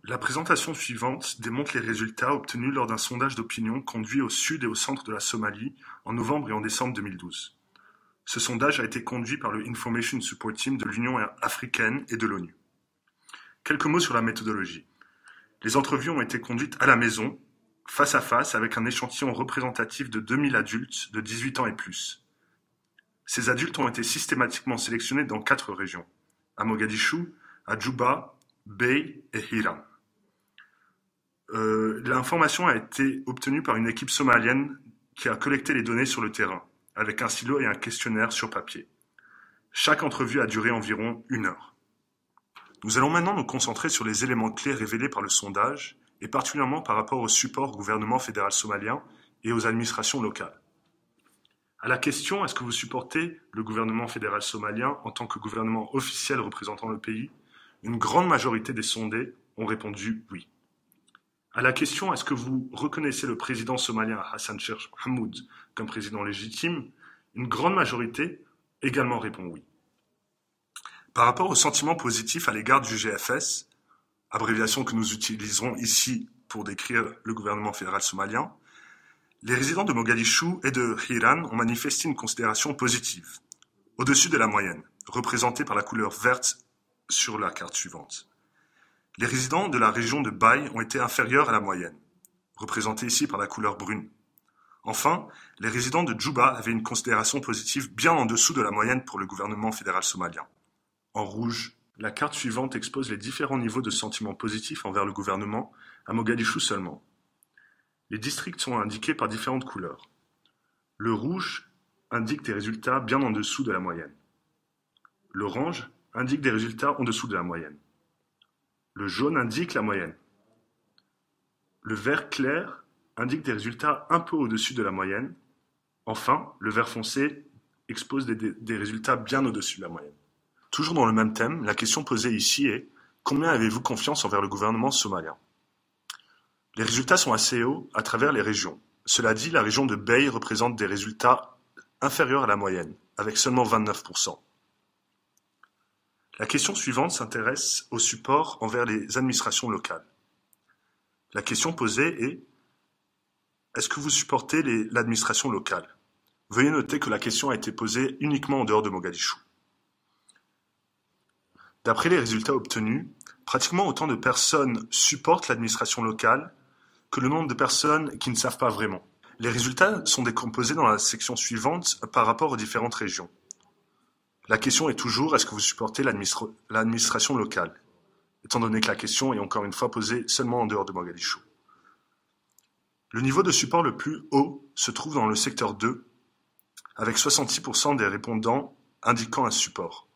La présentation suivante démontre les résultats obtenus lors d'un sondage d'opinion conduit au sud et au centre de la Somalie en novembre et en décembre 2012. Ce sondage a été conduit par le Information Support Team de l'Union africaine et de l'ONU. Quelques mots sur la méthodologie. Les entrevues ont été conduites à la maison, face à face, avec un échantillon représentatif de 2000 adultes de 18 ans et plus. Ces adultes ont été systématiquement sélectionnés dans 4 régions, à Mogadiscio, à Djouba, Bay et Hiram. L'information a été obtenue par une équipe somalienne qui a collecté les données sur le terrain, avec un stylo et un questionnaire sur papier. Chaque entrevue a duré environ 1 heure. Nous allons maintenant nous concentrer sur les éléments clés révélés par le sondage, et particulièrement par rapport au support au gouvernement fédéral somalien et aux administrations locales. À la question « Est-ce que vous supportez le gouvernement fédéral somalien en tant que gouvernement officiel représentant le pays ?», une grande majorité des sondés ont répondu « oui ». À la question « Est-ce que vous reconnaissez le président somalien Hassan Sheikh Mohamud comme président légitime ?», une grande majorité également répond « oui ». Par rapport au sentiment positif à l'égard du GFS, abréviation que nous utiliserons ici pour décrire le gouvernement fédéral somalien, les résidents de Mogadiscio et de Hiran ont manifesté une considération positive, au-dessus de la moyenne, représentée par la couleur verte sur la carte suivante. Les résidents de la région de Bay ont été inférieurs à la moyenne, représentés ici par la couleur brune. Enfin, les résidents de Djouba avaient une considération positive bien en dessous de la moyenne pour le gouvernement fédéral somalien. En rouge, la carte suivante expose les différents niveaux de sentiments positifs envers le gouvernement à Mogadiscio seulement. Les districts sont indiqués par différentes couleurs. Le rouge indique des résultats bien en dessous de la moyenne. L'orange indique des résultats en dessous de la moyenne. Le jaune indique la moyenne. Le vert clair indique des résultats un peu au-dessus de la moyenne. Enfin, le vert foncé expose des résultats bien au-dessus de la moyenne. Toujours dans le même thème, la question posée ici est « Combien avez-vous confiance envers le gouvernement somalien ?» Les résultats sont assez hauts à travers les régions. Cela dit, la région de Bay représente des résultats inférieurs à la moyenne, avec seulement 29%. La question suivante s'intéresse au support envers les administrations locales. La question posée est « Est-ce que vous supportez l'administration locale ?» Veuillez noter que la question a été posée uniquement en dehors de Mogadiscio. D'après les résultats obtenus, pratiquement autant de personnes supportent l'administration locale que le nombre de personnes qui ne savent pas vraiment. Les résultats sont décomposés dans la section suivante par rapport aux différentes régions. La question est toujours, est-ce que vous supportez l'administration locale, étant donné que la question est encore une fois posée seulement en dehors de Mogadiscio. Le niveau de support le plus haut se trouve dans le secteur 2, avec 66% des répondants indiquant un support.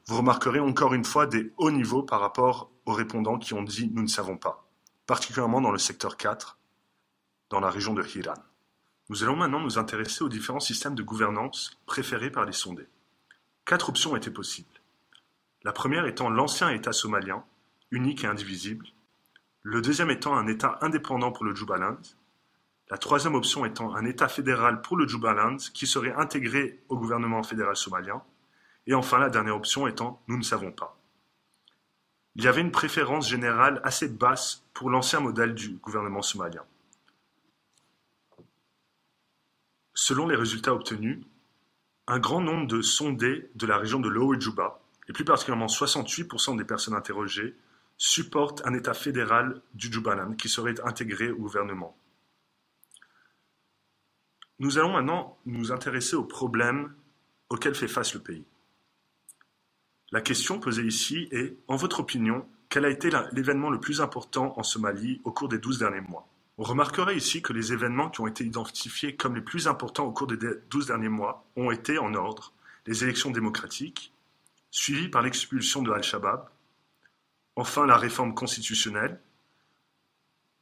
Vous remarquerez encore une fois des hauts niveaux par rapport aux répondants qui ont dit « nous ne savons pas », particulièrement dans le secteur 4, dans la région de Hiran. Nous allons maintenant nous intéresser aux différents systèmes de gouvernance préférés par les sondés. 4 options étaient possibles. La première étant l'ancien État somalien, unique et indivisible. Le deuxième étant un État indépendant pour le Djubaland. La troisième option étant un État fédéral pour le Djubaland qui serait intégré au gouvernement fédéral somalien. Et enfin, la dernière option étant « nous ne savons pas ». Il y avait une préférence générale assez basse pour l'ancien modèle du gouvernement somalien. Selon les résultats obtenus, un grand nombre de sondés de la région de Lower Djouba, et plus particulièrement 68% des personnes interrogées, supportent un État fédéral du Djubaland qui serait intégré au gouvernement. Nous allons maintenant nous intéresser aux problèmes auxquels fait face le pays. La question posée ici est, en votre opinion, quel a été l'événement le plus important en Somalie au cours des 12 derniers mois ? On remarquerait ici que les événements qui ont été identifiés comme les plus importants au cours des 12 derniers mois ont été, en ordre, les élections démocratiques, suivies par l'expulsion de Al-Shabaab, enfin la réforme constitutionnelle,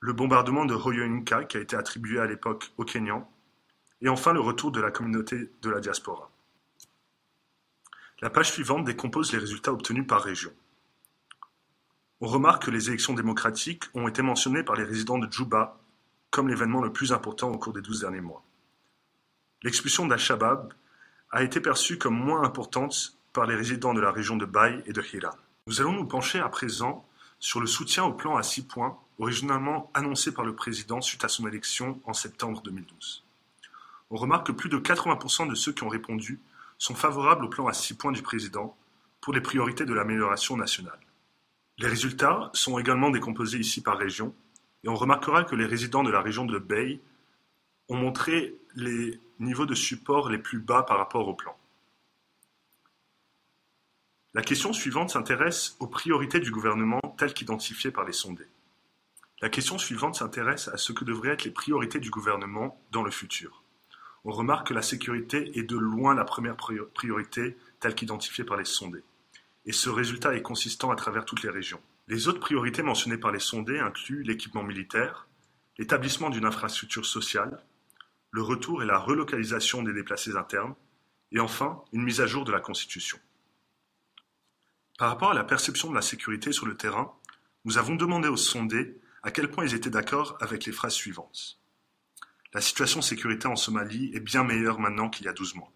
le bombardement de Hoyoninka qui a été attribué à l'époque aux Kenyans, et enfin le retour de la communauté de la diaspora. La page suivante décompose les résultats obtenus par région. On remarque que les élections démocratiques ont été mentionnées par les résidents de Djouba comme l'événement le plus important au cours des 12 derniers mois. L'expulsion d'Al-Shabaab a été perçue comme moins importante par les résidents de la région de Bay et de Hiran. Nous allons nous pencher à présent sur le soutien au plan à 6 points, originalement annoncé par le président suite à son élection en septembre 2012. On remarque que plus de 80% de ceux qui ont répondu sont favorables au plan à 6 points du président pour les priorités de l'amélioration nationale. Les résultats sont également décomposés ici par région, et on remarquera que les résidents de la région de Bay ont montré les niveaux de support les plus bas par rapport au plan. La question suivante s'intéresse aux priorités du gouvernement telles qu'identifiées par les sondés. La question suivante s'intéresse à ce que devraient être les priorités du gouvernement dans le futur. On remarque que la sécurité est de loin la première priorité telle qu'identifiée par les sondés. Et ce résultat est consistant à travers toutes les régions. Les autres priorités mentionnées par les sondés incluent l'équipement militaire, l'établissement d'une infrastructure sociale, le retour et la relocalisation des déplacés internes, et enfin, une mise à jour de la Constitution. Par rapport à la perception de la sécurité sur le terrain, nous avons demandé aux sondés à quel point ils étaient d'accord avec les phrases suivantes. La situation sécuritaire en Somalie est bien meilleure maintenant qu'il y a 12 mois.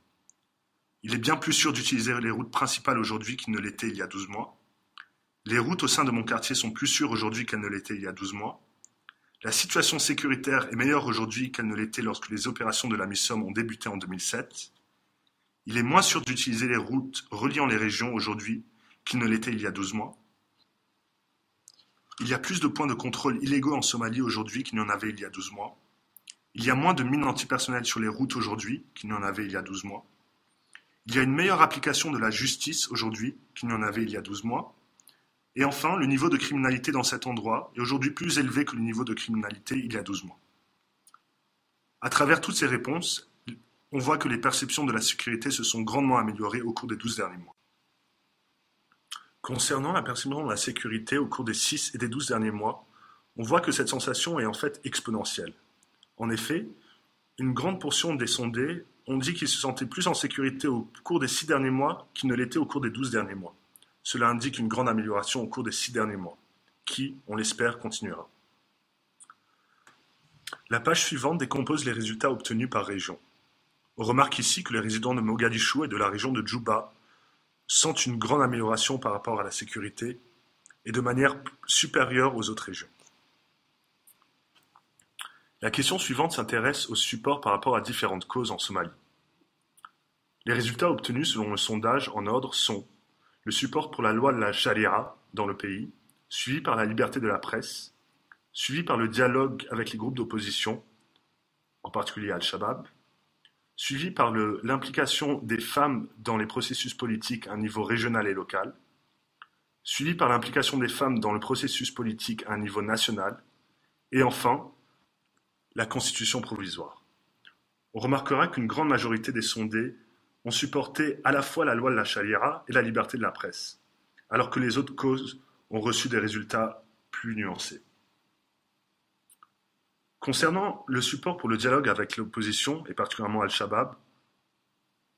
Il est bien plus sûr d'utiliser les routes principales aujourd'hui qu'il ne l'était il y a 12 mois. Les routes au sein de mon quartier sont plus sûres aujourd'hui qu'elles ne l'étaient il y a 12 mois. La situation sécuritaire est meilleure aujourd'hui qu'elle ne l'était lorsque les opérations de la MISOM ont débuté en 2007. Il est moins sûr d'utiliser les routes reliant les régions aujourd'hui qu'il ne l'était il y a 12 mois. Il y a plus de points de contrôle illégaux en Somalie aujourd'hui qu'il n'y en avait il y a 12 mois. Il y a moins de mines antipersonnelles sur les routes aujourd'hui qu'il n'y en avait il y a 12 mois. Il y a une meilleure application de la justice aujourd'hui qu'il n'y en avait il y a 12 mois. Et enfin, le niveau de criminalité dans cet endroit est aujourd'hui plus élevé que le niveau de criminalité il y a 12 mois. À travers toutes ces réponses, on voit que les perceptions de la sécurité se sont grandement améliorées au cours des 12 derniers mois. Concernant la perception de la sécurité au cours des 6 et des 12 derniers mois, on voit que cette sensation est en fait exponentielle. En effet, une grande portion des sondés ont dit qu'ils se sentaient plus en sécurité au cours des 6 derniers mois qu'ils ne l'étaient au cours des 12 derniers mois. Cela indique une grande amélioration au cours des 6 derniers mois, qui, on l'espère, continuera. La page suivante décompose les résultats obtenus par région. On remarque ici que les résidents de Mogadiscio et de la région de Djouba sentent une grande amélioration par rapport à la sécurité et de manière supérieure aux autres régions. La question suivante s'intéresse au support par rapport à différentes causes en Somalie. Les résultats obtenus selon le sondage en ordre sont le support pour la loi de la charia dans le pays, suivi par la liberté de la presse, suivi par le dialogue avec les groupes d'opposition, en particulier Al-Shabaab, suivi par l'implication des femmes dans les processus politiques à un niveau régional et local, suivi par l'implication des femmes dans le processus politique à un niveau national, et enfin, la constitution provisoire. On remarquera qu'une grande majorité des sondés ont supporté à la fois la loi de la charia et la liberté de la presse, alors que les autres causes ont reçu des résultats plus nuancés. Concernant le support pour le dialogue avec l'opposition, et particulièrement Al-Shabaab,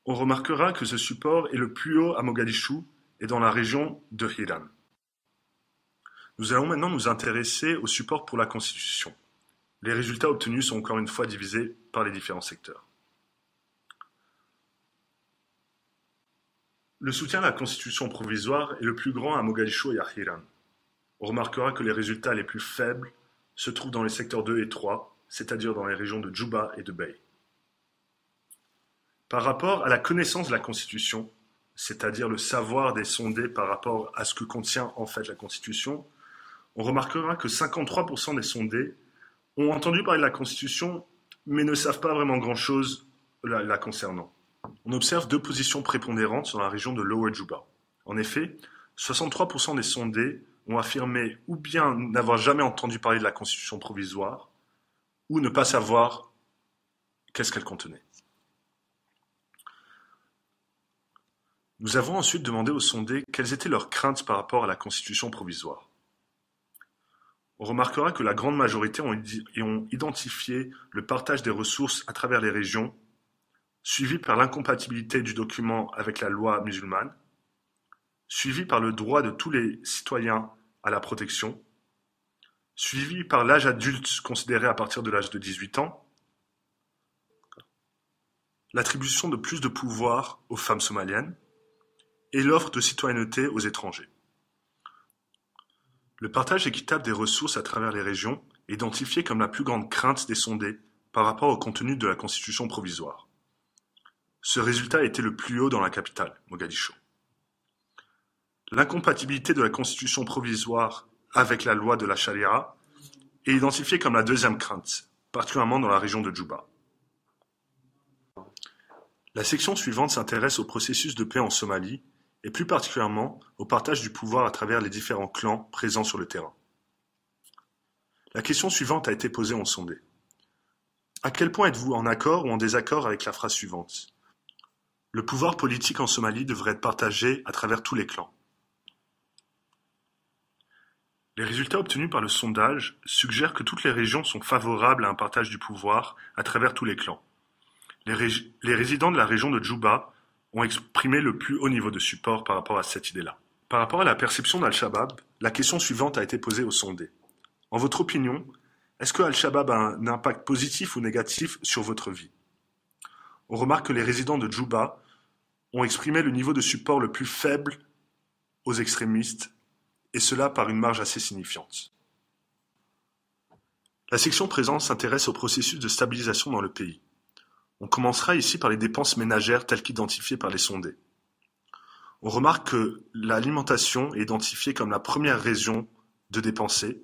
on remarquera que ce support est le plus haut à Mogadiscio et dans la région de Hiran. Nous allons maintenant nous intéresser au support pour la Constitution. Les résultats obtenus sont encore une fois divisés par les différents secteurs. Le soutien à la Constitution provisoire est le plus grand à Mogadiscio et à Hiran. On remarquera que les résultats les plus faibles se trouvent dans les secteurs 2 et 3, c'est-à-dire dans les régions de Djouba et de Bay. Par rapport à la connaissance de la Constitution, c'est-à-dire le savoir des sondés par rapport à ce que contient en fait la Constitution, on remarquera que 53% des sondés ont entendu parler de la Constitution, mais ne savent pas vraiment grand-chose la concernant. On observe deux positions prépondérantes dans la région de Lower Djouba. En effet, 63% des sondés ont affirmé ou bien n'avoir jamais entendu parler de la Constitution provisoire, ou ne pas savoir qu'est-ce qu'elle contenait. Nous avons ensuite demandé aux sondés quelles étaient leurs craintes par rapport à la Constitution provisoire. On remarquera que la grande majorité ont identifié le partage des ressources à travers les régions, suivi par l'incompatibilité du document avec la loi musulmane, suivi par le droit de tous les citoyens à la protection, suivi par l'âge adulte considéré à partir de l'âge de 18 ans, l'attribution de plus de pouvoir aux femmes somaliennes et l'offre de citoyenneté aux étrangers. Le partage équitable des ressources à travers les régions est identifié comme la plus grande crainte des sondés par rapport au contenu de la constitution provisoire. Ce résultat était le plus haut dans la capitale, Mogadiscio. L'incompatibilité de la constitution provisoire avec la loi de la charia est identifiée comme la deuxième crainte, particulièrement dans la région de Djouba. La section suivante s'intéresse au processus de paix en Somalie et plus particulièrement au partage du pouvoir à travers les différents clans présents sur le terrain. La question suivante a été posée en sondé. À quel point êtes-vous en accord ou en désaccord avec la phrase suivante? Le pouvoir politique en Somalie devrait être partagé à travers tous les clans. Les résultats obtenus par le sondage suggèrent que toutes les régions sont favorables à un partage du pouvoir à travers tous les clans. Les résidents de la région de Djouba ont exprimé le plus haut niveau de support par rapport à cette idée-là. Par rapport à la perception d'Al-Shabaab, la question suivante a été posée aux sondés. En votre opinion, est-ce que Al-Shabaab a un impact positif ou négatif sur votre vie? On remarque que les résidents de Djouba ont exprimé le niveau de support le plus faible aux extrémistes, et cela par une marge assez signifiante. La section présente s'intéresse au processus de stabilisation dans le pays. On commencera ici par les dépenses ménagères telles qu'identifiées par les sondés. On remarque que l'alimentation est identifiée comme la première raison de dépenser,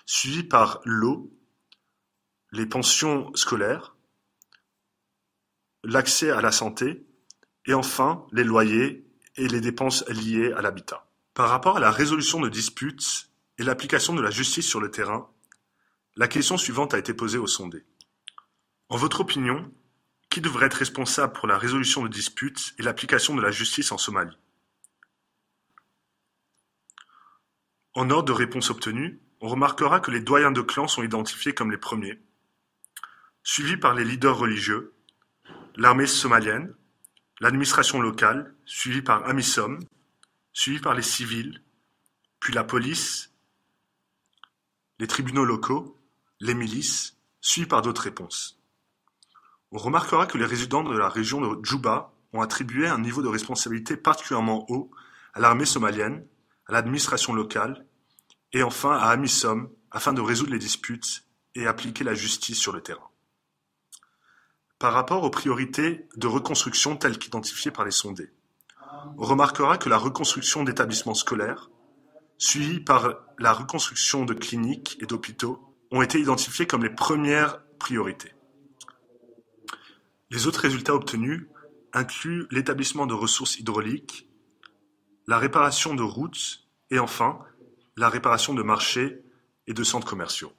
suivie par l'eau, les pensions scolaires, l'accès à la santé et enfin les loyers et les dépenses liées à l'habitat. Par rapport à la résolution de disputes et l'application de la justice sur le terrain, la question suivante a été posée aux sondés. En votre opinion, qui devrait être responsable pour la résolution de disputes et l'application de la justice en Somalie? En ordre de réponse obtenue, on remarquera que les doyens de clans sont identifiés comme les premiers, suivis par les leaders religieux, l'armée somalienne, l'administration locale, suivie par AMISOM, suivi par les civils, puis la police, les tribunaux locaux, les milices, suivis par d'autres réponses. On remarquera que les résidents de la région de Djouba ont attribué un niveau de responsabilité particulièrement haut à l'armée somalienne, à l'administration locale et enfin à AMISOM afin de résoudre les disputes et appliquer la justice sur le terrain. Par rapport aux priorités de reconstruction telles qu'identifiées par les sondés, on remarquera que la reconstruction d'établissements scolaires, suivie par la reconstruction de cliniques et d'hôpitaux, ont été identifiées comme les premières priorités. Les autres résultats obtenus incluent l'établissement de ressources hydrauliques, la réparation de routes et enfin la réparation de marchés et de centres commerciaux.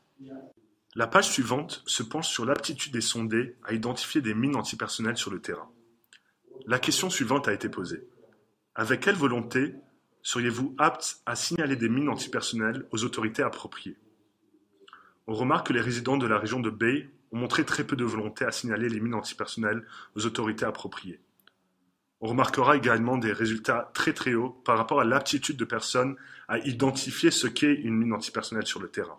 La page suivante se penche sur l'aptitude des sondés à identifier des mines antipersonnelles sur le terrain. La question suivante a été posée. Avec quelle volonté seriez-vous apte à signaler des mines antipersonnelles aux autorités appropriées? On remarque que les résidents de la région de Bay ont montré très peu de volonté à signaler les mines antipersonnelles aux autorités appropriées. On remarquera également des résultats très très hauts par rapport à l'aptitude de personnes à identifier ce qu'est une mine antipersonnelle sur le terrain.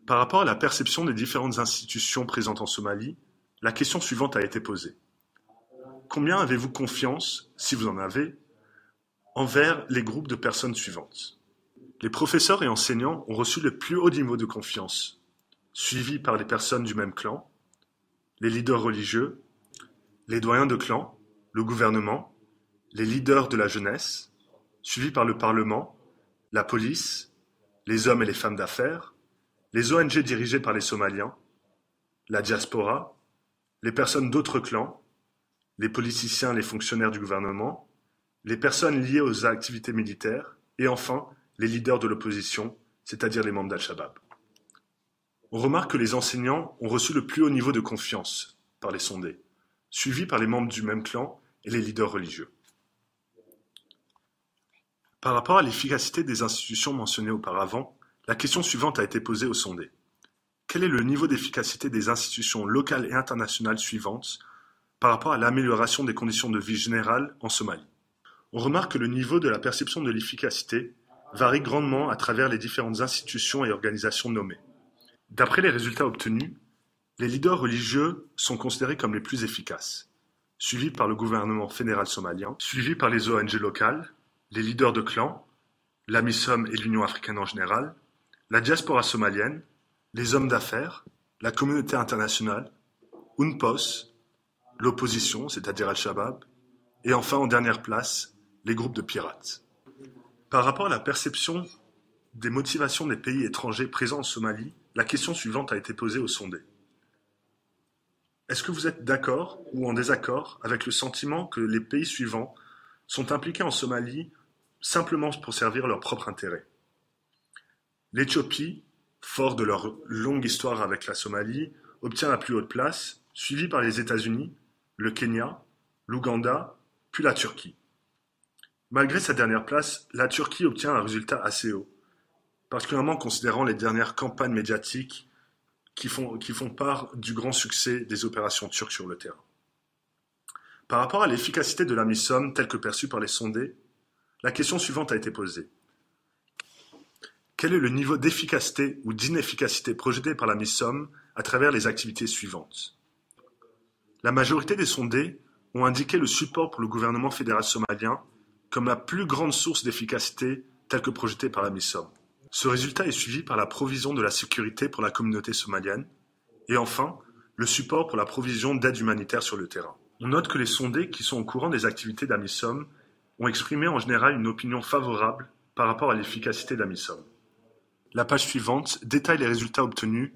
Par rapport à la perception des différentes institutions présentes en Somalie, la question suivante a été posée. Combien avez-vous confiance, si vous en avez, envers les groupes de personnes suivantes? Les professeurs et enseignants ont reçu le plus haut niveau de confiance, suivis par les personnes du même clan, les leaders religieux, les doyens de clan, le gouvernement, les leaders de la jeunesse, suivis par le Parlement, la police, les hommes et les femmes d'affaires, les ONG dirigées par les Somaliens, la diaspora, les personnes d'autres clans, les politiciens et les fonctionnaires du gouvernement, les personnes liées aux activités militaires et enfin les leaders de l'opposition, c'est-à-dire les membres d'Al-Shabaab. On remarque que les enseignants ont reçu le plus haut niveau de confiance par les sondés, suivis par les membres du même clan et les leaders religieux. Par rapport à l'efficacité des institutions mentionnées auparavant, la question suivante a été posée aux sondés. Quel est le niveau d'efficacité des institutions locales et internationales suivantes par rapport à l'amélioration des conditions de vie générales en Somalie? On remarque que le niveau de la perception de l'efficacité varie grandement à travers les différentes institutions et organisations nommées. D'après les résultats obtenus, les leaders religieux sont considérés comme les plus efficaces, suivis par le gouvernement fédéral somalien, suivis par les ONG locales, les leaders de clans, l'AMISOM et l'Union africaine en général, la diaspora somalienne, les hommes d'affaires, la communauté internationale, UNPOS, l'opposition, c'est-à-dire Al-Shabaab, et enfin en dernière place, les groupes de pirates. Par rapport à la perception des motivations des pays étrangers présents en Somalie, la question suivante a été posée aux sondés. Est-ce que vous êtes d'accord ou en désaccord avec le sentiment que les pays suivants sont impliqués en Somalie simplement pour servir leur propre intérêt? L'Éthiopie, fort de leur longue histoire avec la Somalie, obtient la plus haute place, suivie par les États-Unis, le Kenya, l'Ouganda, puis la Turquie. Malgré sa dernière place, la Turquie obtient un résultat assez haut, particulièrement considérant les dernières campagnes médiatiques qui font part du grand succès des opérations turques sur le terrain. Par rapport à l'efficacité de l'AMISOM telle que perçue par les sondés, la question suivante a été posée. Quel est le niveau d'efficacité ou d'inefficacité projeté par l'AMISOM à travers les activités suivantes? La majorité des sondés ont indiqué le support pour le gouvernement fédéral somalien comme la plus grande source d'efficacité telle que projetée par l'AMISOM. Ce résultat est suivi par la provision de la sécurité pour la communauté somalienne et enfin, le support pour la provision d'aide humanitaire sur le terrain. On note que les sondés qui sont au courant des activités d'AMISOM ont exprimé en général une opinion favorable par rapport à l'efficacité d'AMISOM. La page suivante détaille les résultats obtenus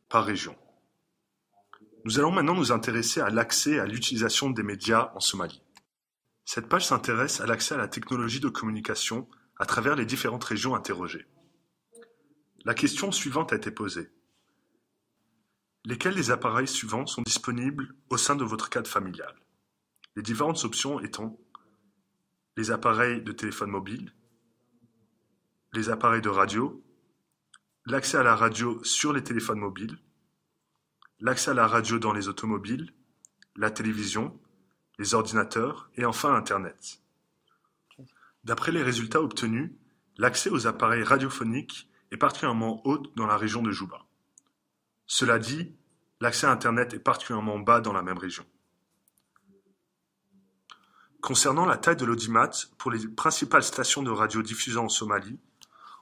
par région. Nous allons maintenant nous intéresser à l'accès et à l'utilisation des médias en Somalie. Cette page s'intéresse à l'accès à la technologie de communication à travers les différentes régions interrogées. La question suivante a été posée. Lesquels des appareils suivants sont disponibles au sein de votre cadre familial? Les différentes options étant les appareils de téléphone mobile, les appareils de radio, l'accès à la radio sur les téléphones mobiles, l'accès à la radio dans les automobiles, la télévision, les ordinateurs et enfin Internet. D'après les résultats obtenus, l'accès aux appareils radiophoniques est particulièrement haut dans la région de Juba. Cela dit, l'accès à Internet est particulièrement bas dans la même région. Concernant la taille de l'audimat pour les principales stations de radio diffusant en Somalie,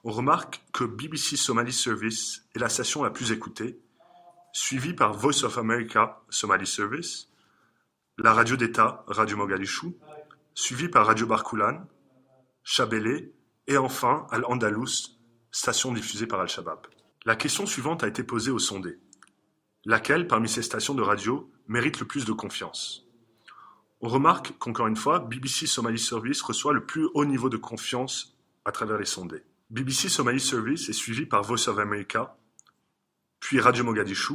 on remarque que BBC Somali Service est la station la plus écoutée, suivie par Voice of America Somali Service, la radio d'État Radio Mogadishu, suivie par Radio Barkulan, Shabelle et enfin Al-Andalus, station diffusée par Al-Shabaab. La question suivante a été posée aux sondés. Laquelle, parmi ces stations de radio, mérite le plus de confiance? On remarque qu'encore une fois, BBC Somali Service reçoit le plus haut niveau de confiance à travers les sondés. BBC Somali Service est suivi par Voice of America, puis Radio Mogadishu,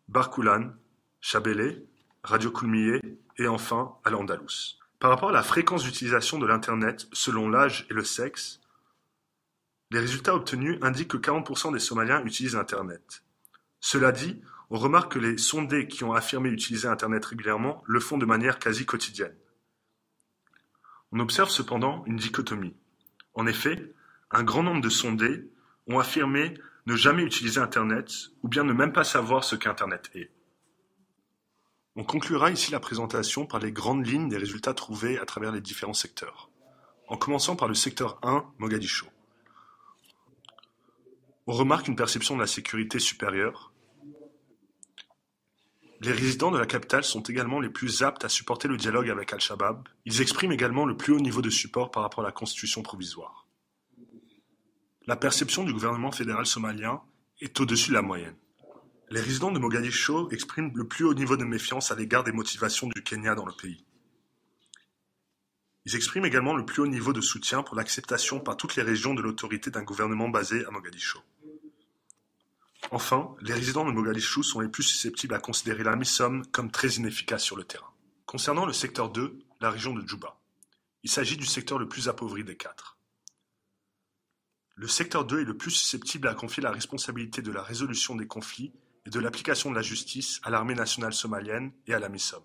Barkulan, Shabelle, Radio Kulmiye et enfin Al-Andalus. Par rapport à la fréquence d'utilisation de l'Internet selon l'âge et le sexe, les résultats obtenus indiquent que 40% des Somaliens utilisent Internet. Cela dit, on remarque que les sondés qui ont affirmé utiliser Internet régulièrement le font de manière quasi quotidienne. On observe cependant une dichotomie. En effet, un grand nombre de sondés ont affirmé ne jamais utiliser Internet ou bien ne même pas savoir ce qu'Internet est. On conclura ici la présentation par les grandes lignes des résultats trouvés à travers les différents secteurs, en commençant par le secteur 1, Mogadiscio. On remarque une perception de la sécurité supérieure. Les résidents de la capitale sont également les plus aptes à supporter le dialogue avec Al-Shabaab. Ils expriment également le plus haut niveau de support par rapport à la constitution provisoire. La perception du gouvernement fédéral somalien est au-dessus de la moyenne. Les résidents de Mogadiscio expriment le plus haut niveau de méfiance à l'égard des motivations du Kenya dans le pays. Ils expriment également le plus haut niveau de soutien pour l'acceptation par toutes les régions de l'autorité d'un gouvernement basé à Mogadiscio. Enfin, les résidents de Mogadiscio sont les plus susceptibles à considérer l'AMISOM comme très inefficace sur le terrain. Concernant le secteur 2, la région de Juba, il s'agit du secteur le plus appauvri des quatre. Le secteur 2 est le plus susceptible à confier la responsabilité de la résolution des conflits et de l'application de la justice à l'armée nationale somalienne et à l'AMISOM.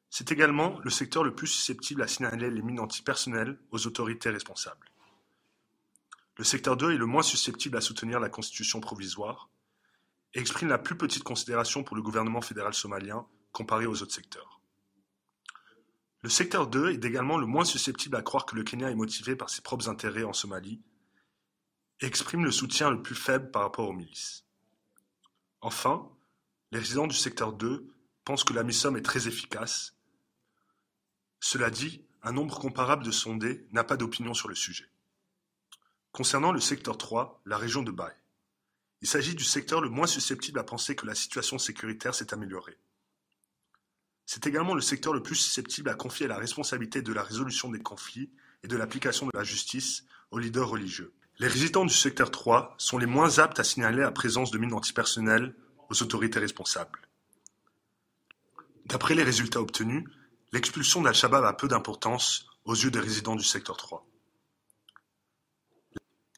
C'est également le secteur le plus susceptible à signaler les mines antipersonnelles aux autorités responsables. Le secteur 2 est le moins susceptible à soutenir la constitution provisoire et exprime la plus petite considération pour le gouvernement fédéral somalien comparé aux autres secteurs. Le secteur 2 est également le moins susceptible à croire que le Kenya est motivé par ses propres intérêts en Somalie et exprime le soutien le plus faible par rapport aux milices. Enfin, les résidents du secteur 2 pensent que la MISOM est très efficace. Cela dit, un nombre comparable de sondés n'a pas d'opinion sur le sujet. Concernant le secteur 3, la région de Baye, il s'agit du secteur le moins susceptible à penser que la situation sécuritaire s'est améliorée. C'est également le secteur le plus susceptible à confier la responsabilité de la résolution des conflits et de l'application de la justice aux leaders religieux. Les résidents du secteur 3 sont les moins aptes à signaler la présence de mines antipersonnelles aux autorités responsables. D'après les résultats obtenus, l'expulsion d'Al-Shabaab a peu d'importance aux yeux des résidents du secteur 3.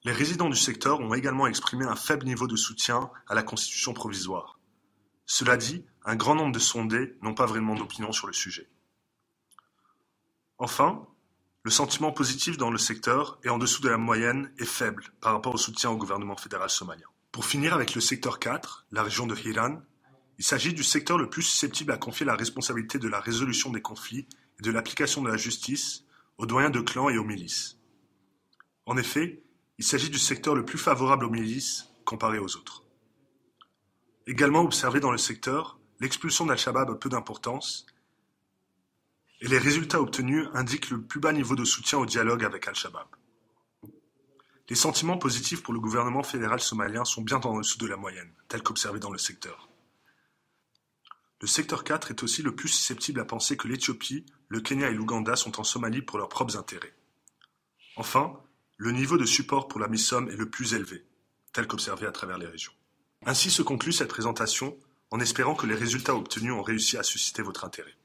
Les résidents du secteur ont également exprimé un faible niveau de soutien à la constitution provisoire. Cela dit, un grand nombre de sondés n'ont pas vraiment d'opinion sur le sujet. Enfin, le sentiment positif dans le secteur et en dessous de la moyenne est faible par rapport au soutien au gouvernement fédéral somalien. Pour finir avec le secteur 4, la région de Hiran, il s'agit du secteur le plus susceptible à confier la responsabilité de la résolution des conflits et de l'application de la justice aux doyens de clans et aux milices. En effet, il s'agit du secteur le plus favorable aux milices comparé aux autres. Également observé dans le secteur, l'expulsion d'Al-Shabaab a peu d'importance et les résultats obtenus indiquent le plus bas niveau de soutien au dialogue avec Al-Shabaab. Les sentiments positifs pour le gouvernement fédéral somalien sont bien en dessous de la moyenne, tel qu'observé dans le secteur. Le secteur 4 est aussi le plus susceptible à penser que l'Éthiopie, le Kenya et l'Ouganda sont en Somalie pour leurs propres intérêts. Enfin, le niveau de support pour la MISOM est le plus élevé, tel qu'observé à travers les régions. Ainsi se conclut cette présentation, en espérant que les résultats obtenus ont réussi à susciter votre intérêt.